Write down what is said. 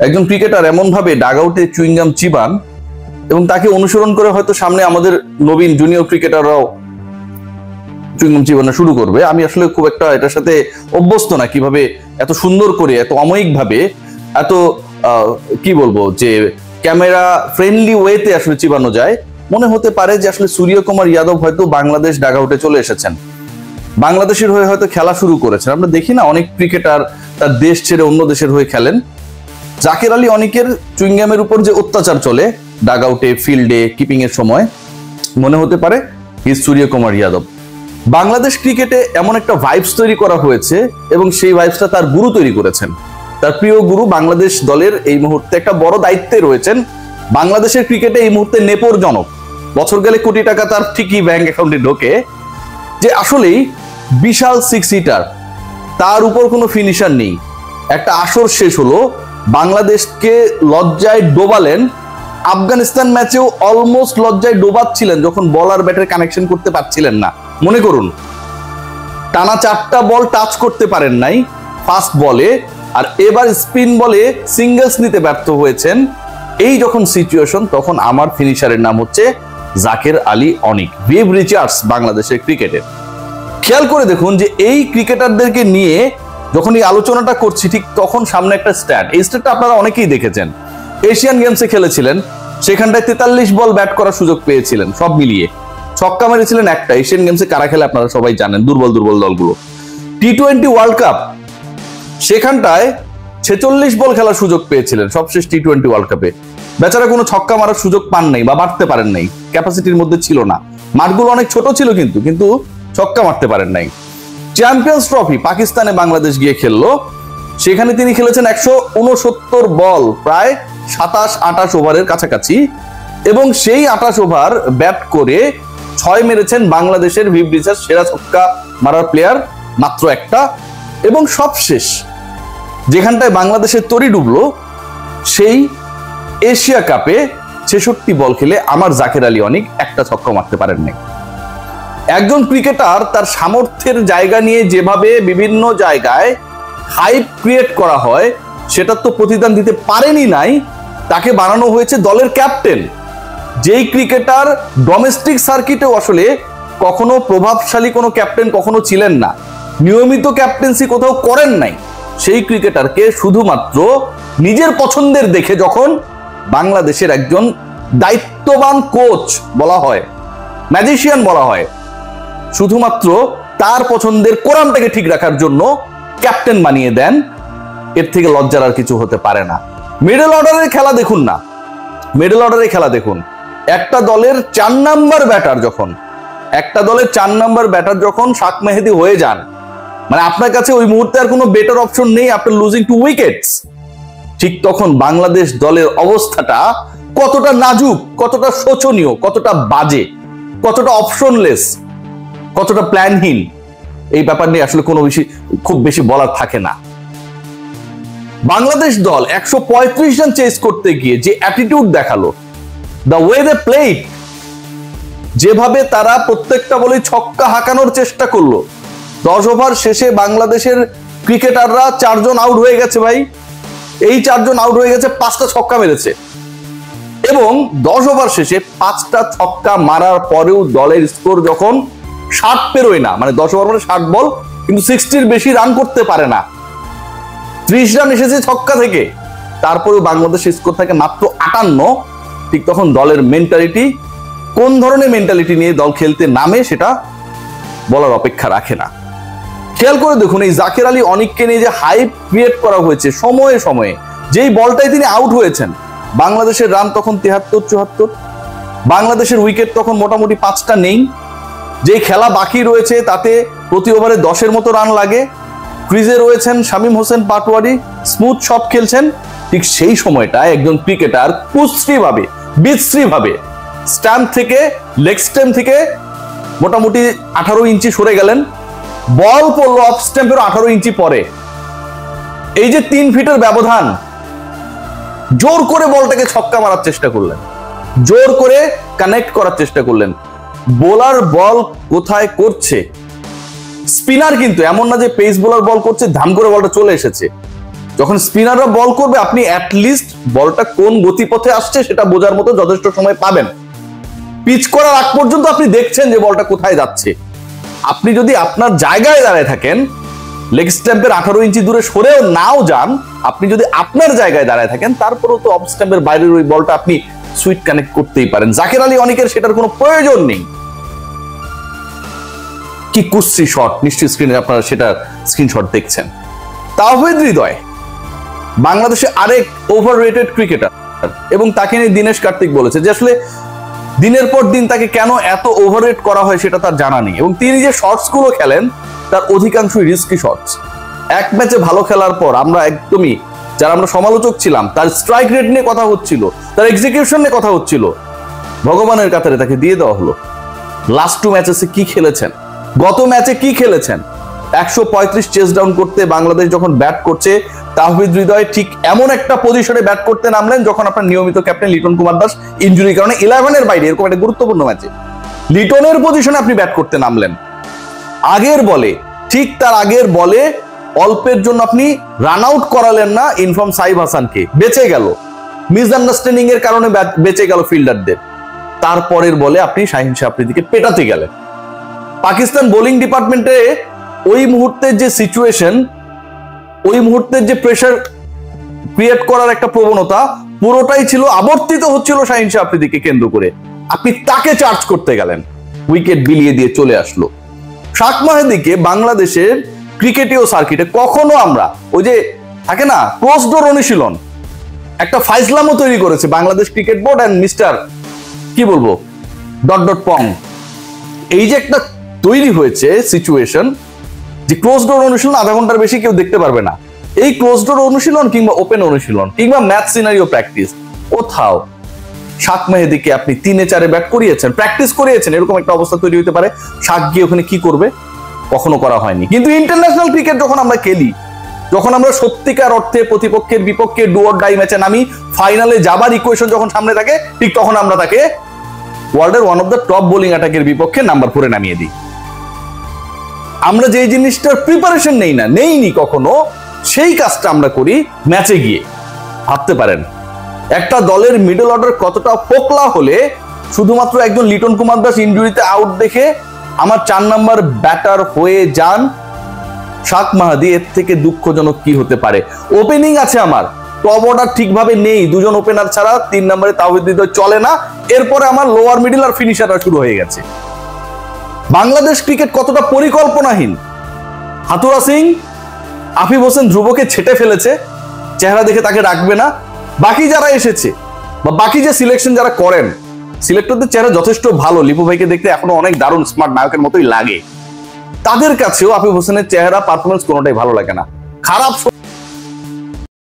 একজন ক্রিকেটার এমন ভাবে ডাগ আউটে চুইংগাম চিবান এবং তাকে অনুসরণ করে হয়তো সামনে আমাদের নবীন জুনিয়র ক্রিকেটাররাও চুইংগাম চিবানো শুরু করবে। আমি আসলে খুব একটা এটার সাথে অভ্যস্ত না, কিভাবে এত সুন্দর করে এত অমায়িক ভাবে এত কি বলবো যে ক্যামেরা ফ্রেন্ডলি ওয়েতে আসলে চিবানো যায়। মনে হতে পারে যে আসলে সূর্যকুমার যাদব হয়তো বাংলাদেশ ডাগ আউটে চলে এসেছেন, বাংলাদেশের হয়ে হয়তো খেলা শুরু করেছেন। আমরা দেখি না অনেক ক্রিকেটার তার দেশ ছেড়ে অন্য দেশের হয়ে খেলেন। জাকের আলী অনিকের চুইংগামের উপর যে অত্যাচার চলে ডাগ আউটে, ফিল্ডে, কিপিং এর সময়, মনে হতে পারে হি সূর্যকুমার যাদব। বাংলাদেশ ক্রিকেটে এমন একটা ভাইবস তৈরি করা হয়েছে এবং সেই ভাইবসটা তার গুরু তৈরি করেছেন। তার প্রিয় গুরু বাংলাদেশ দলের এই মুহূর্তে একটা বড় দায়িত্বে রয়েছেন। বাংলাদেশের ক্রিকেটে এই মুহূর্তে নেপরজনক, বছর গেলে কোটি টাকা তার ঠিকই ব্যাংক অ্যাকাউন্টে ঢোকে, যে আসলেই বিশাল 6 হিটার, তার উপর কোনো ফিনিশার নেই। একটা আসর শেষ হলো, বাংলাদেশকে লজ্জায় ডোবালেন। আফগানিস্তান ম্যাচেও অলমোস্ট লজ্জায় ডোবাচ্ছিলেন যখন বলার ব্যাটের কানেকশন করতে পারছিলেন না। মনে করুন টানা 4টা বল টাচ করতে পারেন নাই ফাস্ট বলে, আর এবার স্পিন বলে সিঙ্গেলস নিতে ব্যর্থ হয়েছেন। এই যখন সিচুয়েশন, তখন আমার ফিনিশারের নাম হচ্ছে জাকের আলী অনিক, ভিভ রিচার্ডস বাংলাদেশের ক্রিকেটের। খেয়াল করে দেখুন যে এই ক্রিকেটারদেরকে নিয়ে যখন এই আলোচনাটা করছি, ঠিক তখন সামনে একটা স্ট্যাট, এই স্ট্যাটটা আপনারা অনেকেই দেখেছেন। এশিয়ান গেমসে খেলেছিলেন, সেখানটায় 43 বল ব্যাট করার সুযোগ পেয়েছিলেন, সব মিলিয়ে ছক্কা মেরেছিলেন একটা। এশিয়ান গেমসে কারা খেলে আপনারা সবাই জানেন, দুর্বল দুর্বল দলগুলো। টি-20 ওয়ার্ল্ড কাপ, সেখানটায় 46 বল খেলার সুযোগ পেয়েছিলেন সবশেষ টি-20 ওয়ার্ল্ড কাপে। বেচারা কোনো ছক্কা মারার সুযোগ পান নাই বা মারতে পারেন নাই, ক্যাপাসিটির মধ্যে ছিল না। মাঠগুলো অনেক ছোট ছিল কিন্তু ছক্কা মারতে পারেন নাই। চ্যাম্পিয়ন্স ট্রফি পাকিস্তানে বাংলাদেশ গিয়ে খেললো, সেখানে তিনি খেলেছেন 169 বল, প্রায় 27-28 ওভারের কাছাকাছি, এবং সেই 28 ওভার ব্যাট করে 6 মেরেছেন বাংলাদেশের ভিভ রিচার্ডস, সেরা ছক্কা মারার প্লেয়ার মাত্র একটা। এবং সবশেষ যেখানটায় বাংলাদেশের তরি ডুবলো, সেই এশিয়া কাপে 66 বল খেলে আমার জাকের আলী অনিক একটা ছক্কা মারতে পারেন নাই। একজন ক্রিকেটার তার সামর্থ্যের জায়গা নিয়ে যেভাবে বিভিন্ন জায়গায় হাইপ ক্রিয়েট করা হয়, সেটা তো প্রতিদান দিতে পারেনি নাই, তাকে বানানো হয়েছে দলের ক্যাপ্টেন। যেই ক্রিকেটার ডোমেস্টিক সার্কিটেও আসলে কখনো প্রভাবশালী কোনো ক্যাপ্টেন কখনো ছিলেন না, নিয়মিত ক্যাপ্টেন্সি কোথাও করেন নাই, সেই ক্রিকেটারকে শুধুমাত্র নিজের পছন্দের দেখে যখন বাংলাদেশের একজন দায়িত্ববান কোচ বলা হয়, ম্যাজিশিয়ান বলা হয়, শুধুমাত্র তার পছন্দের কোরআনটাকে ঠিক রাখার জন্য ক্যাপ্টেন বানিয়ে দেন, এর থেকে লজ্জার আর কিছু হতে পারে না। মিডল অর্ডারের খেলা দেখুন না, মিডল অর্ডারের খেলা দেখুন। একটা দলের 4 নাম্বার ব্যাটার যখন শাক মেহেদি হয়ে যান, মানে আপনার কাছে ওই মুহূর্তে আর কোনো বেটার অপশন নেই, আপনার লুজিং 2 উইকেটস, ঠিক তখন বাংলাদেশ দলের অবস্থাটা কতটা নাজুক, কতটা শোচনীয়, কতটা বাজে, কতটা অপশনলেস, কতটা প্ল্যানহীন, এই ব্যাপার নিয়ে আসলে কোনো খুব বেশি বলার থাকে না। বাংলাদেশ দল 135 রান চেস করতে গিয়ে যে অ্যাটিটিউড দেখালো, দ্য ওয়ে দে প্লেড, যেভাবে তারা প্রত্যেকটা বলে ছক্কা হাঁকানোর চেষ্টা করলো। 10 ওভার শেষে বাংলাদেশের ক্রিকেটাররা 4 জন আউট হয়ে গেছে ভাই, এই 4 জন আউট হয়ে গেছে, 5টা ছক্কা মেরেছে, এবং 10 ওভার শেষে 5টা ছক্কা মারার পরেও দলের স্কোর যখন 60 পেরোয় না, মানে 10 ওভার মানে 60 বল, কিন্তু 60-র বেশি রান করতে পারে না, 30 রান এসেছে ছক্কা থেকে, তারপরেও বাংলাদেশের স্কোর থাকে মাত্র 58। ঠিক তখন দলের মেন্টালিটি, কোন ধরনের মেন্টালিটি নিয়ে দল খেলতে নামে সেটা বলার অপেক্ষা রাখে না। খেয়াল করে দেখুন এই জাকের আলী অনিককে নিয়ে যে হাইপ ক্রিয়েট করা হয়েছে সময়ে সময়ে, যেই বলটাই তিনি আউট হয়েছেন, বাংলাদেশের রান তখন 73-74, বাংলাদেশের উইকেট তখন মোটামুটি 5টা নেই, যে খেলা বাকি রয়েছে তাতে প্রতি ওভারে 10-এর মতো রান লাগে, ক্রিজে রয়েছেন শামীম হোসেন পাটোয়ারি, স্মুথ শট খেলছেন। ঠিক সেই সময়টায় একজন ক্রিকেটার কুশ্রীভাবে, বিশ্রীভাবে স্ট্যাম্প থেকে, লেগ স্ট্যাম্প থেকে মোটামুটি 18 ইঞ্চি সরে গেলেন, বল পড়লো অফ স্ট্যাম্পের 18 ইঞ্চি পরে, এই যে 3 ফিটের ব্যবধান, জোর করে বলটাকে ছক্কা মারার চেষ্টা করলেন, জোর করে কানেক্ট করার চেষ্টা করলেন। বোলার বল কোথায় করছে, স্পিনার কিন্তু এমন না যে পেস বোলার বল করছে ধাম করে বলটা চলে এসেছে, যখন স্পিনাররা বল করবে আপনি অ্যাটলিস্ট বলটা কোন গতিপথে আসছে সেটা বোঝার মতো যথেষ্ট সময় পাবেন। পিচ করার আগ পর্যন্ত আপনি দেখছেন যে বলটা কোথায় যাচ্ছে। আপনি যদি আপনার জায়গায় দাঁড়ায় থাকেন, লেগ স্ট্যাম্পের 18 ইঞ্চি দূরে সরেও নাও যান, আপনি যদি আপনার জায়গায় দাঁড়ায় থাকেন তারপরেও তো অফ স্ট্যাম্পের বাইরের ওই বলটা আপনি সুইট কানেক্ট করতেই পারেন। জাকের আলী অনেকের সেটার কোনো প্রয়োজন নেই। কি কুশ্রী শট, নিশ্চয়ই স্ক্রিনে আপনারা সেটার স্ক্রিনশট দেখছেন। তাওহিদ হৃদয় বাংলাদেশে আরেক ওভাররেটেড ক্রিকেটার, এবং তাকে নিয়ে দীনেশ কার্তিক বলেছে যে আসলে দিনের পর দিন তাকে কেন এত ওভাররেট করা হয় সেটা তার জানা নেই, এবং তিনি যে শটস গুলো খেলেন তার অধিকাংশই রিস্কি শটস। এক ম্যাচে ভালো খেলার পর আমরা একদমই, যারা আমরা সমালোচক ছিলাম, তার স্ট্রাইক রেট নিয়ে কথা হচ্ছিল, তার এক্সিকিউশন নিয়ে কথা হচ্ছিল, ভগবানের কাতারে তাকে দিয়ে দেওয়া হলো। লাস্ট 2 ম্যাচেসে কি খেলেছেন, গত ম্যাচে কি খেলেছেন, 135 চেস ডাউন করতে বাংলাদেশ যখন ব্যাট করছে, তাওহিদ হৃদয় ঠিক এমন একটা পজিশনে ব্যাট করতে নামলেন যখন আপনার নিয়মিত ক্যাপ্টেন লিটন কুমার দাস ইনজুরির কারণে 11-এর বাইরে, এরকম একটা গুরুত্বপূর্ণ ম্যাচে লিটনের পজিশনে আপনি ব্যাট করতে নামলেন। আগের বলে, ঠিক তার আগের বলে অল্পের জন্য আপনি রান আউট করালেন না ইনফর্ম সাইফ হাসানকে, বেঁচে গেল, মিসআন্ডারস্ট্যান্ডিং এর কারণে বেঁচে গেল ফিল্ডারদের। তারপরের বলে আপনি শাহিন শাহ আফ্রিদিকে পেটাতে গেলেন। পাকিস্তান বোলিং ডিপার্টমেন্টে ওই মুহূর্তের যে সিচুয়েশন, ওই মুহূর্তের যে প্রেসার ক্রিয়েট করার একটা প্রবণতা, পুরোটাই ছিল আবর্তিত হচ্ছিল শাহিন শাহ আফ্রিদিকে কেন্দ্র করে। আপনি তাকে চার্জ করতে গেলেন, উইকেট বিলিয়ে দিয়ে চলে আসলো। শাক মাহেদীকে বাংলাদেশের ক্রিকেটীয় সার্কিটে কখনো আমরা, ওই যে থাকে না ক্লোজ ডোর অনুশীলন, একটা ফাইজলামও তৈরি করেছে Bangladesh cricket board and mister কি বলবো .. এই যে একটা তৈরি হয়েছে সিচুয়েশন যে ক্লোজ ডোর অনুশীলন আধা ঘন্টার বেশি কেউ দেখতে পারবে না। এই ক্লোজ ডোর অনুশীলন কিংবা ওপেন অনুশীলন কিংবা ম্যাচ সিনারিও প্র্যাকটিস, কোথাও শাক মেহেদীকে আপনি 3-4 ব্যাট করিয়েছেন, প্র্যাকটিস করিয়েছেন, এরকম একটা অবস্থা তৈরি হতে পারে। শাক গিয়ে ওখানে কি করবে, কখনো করা হয়নি। কিন্তু ইন্টারন্যাশনাল ক্রিকেট যখন আমরা খেলি, যখন আমরা সত্যিকার অর্থে প্রতিপক্ষের বিপক্ষে ডু অর ডাই ম্যাচে নামি, ফাইনালে যাবার ইকুয়েশন যখন সামনে থাকে, ঠিক তখন আমরা তাকে ওয়ার্ল্ডের one of the top bowling অ্যাটাকের বিপক্ষে নাম্বার 4-এ নামিয়ে দিই। আমরা যে জিনিসটার প্রিপারেশন নেইনি কখনো, সেই কাজটা আমরা করি ম্যাচে গিয়ে। ভাবতে পারেন একটা দলের মিডল অর্ডার কতটা ফোকলা হলে শুধুমাত্র একজন লিটন কুমার দাস ইনজুরিতে আউট দেখে আমার 4 নাম্বার ব্যাটার হয়ে যান শাক মাহাদি। এর থেকে দুঃখজনক কি হতে পারে? ওপেনিং আছে আমার, টপ অর্ডার ঠিকভাবে নেই, 2 জন ওপেনার ছাড়া 3 নম্বরে তাওহিদ হৃদয় চলে না। এরপরে আমার লোয়ার মিডল আর ফিনিশাররা শুরু হয়ে গেছে। বাংলাদেশ ক্রিকেট কতটা পরিকল্পনাহীন। হাতুরা সিং, আফিফ হোসেন ধ্রুবকে ছেটে ফেলেছে, চেহারা দেখে তাকে রাখবে না। বাকি যারা এসেছে বা বাকি যে সিলেকশন যারা করেন, সিলেক্টরদের চেহারা যথেষ্ট ভালো, লিপু ভাইকে দেখতে এখনো অনেক দারুণ স্মার্ট নায়কের মতোই লাগে, তাদের কাছেও আফিফ হোসেনের চেহারা পারফরমেন্স কোনোটাই ভালো লাগে না। খারাপ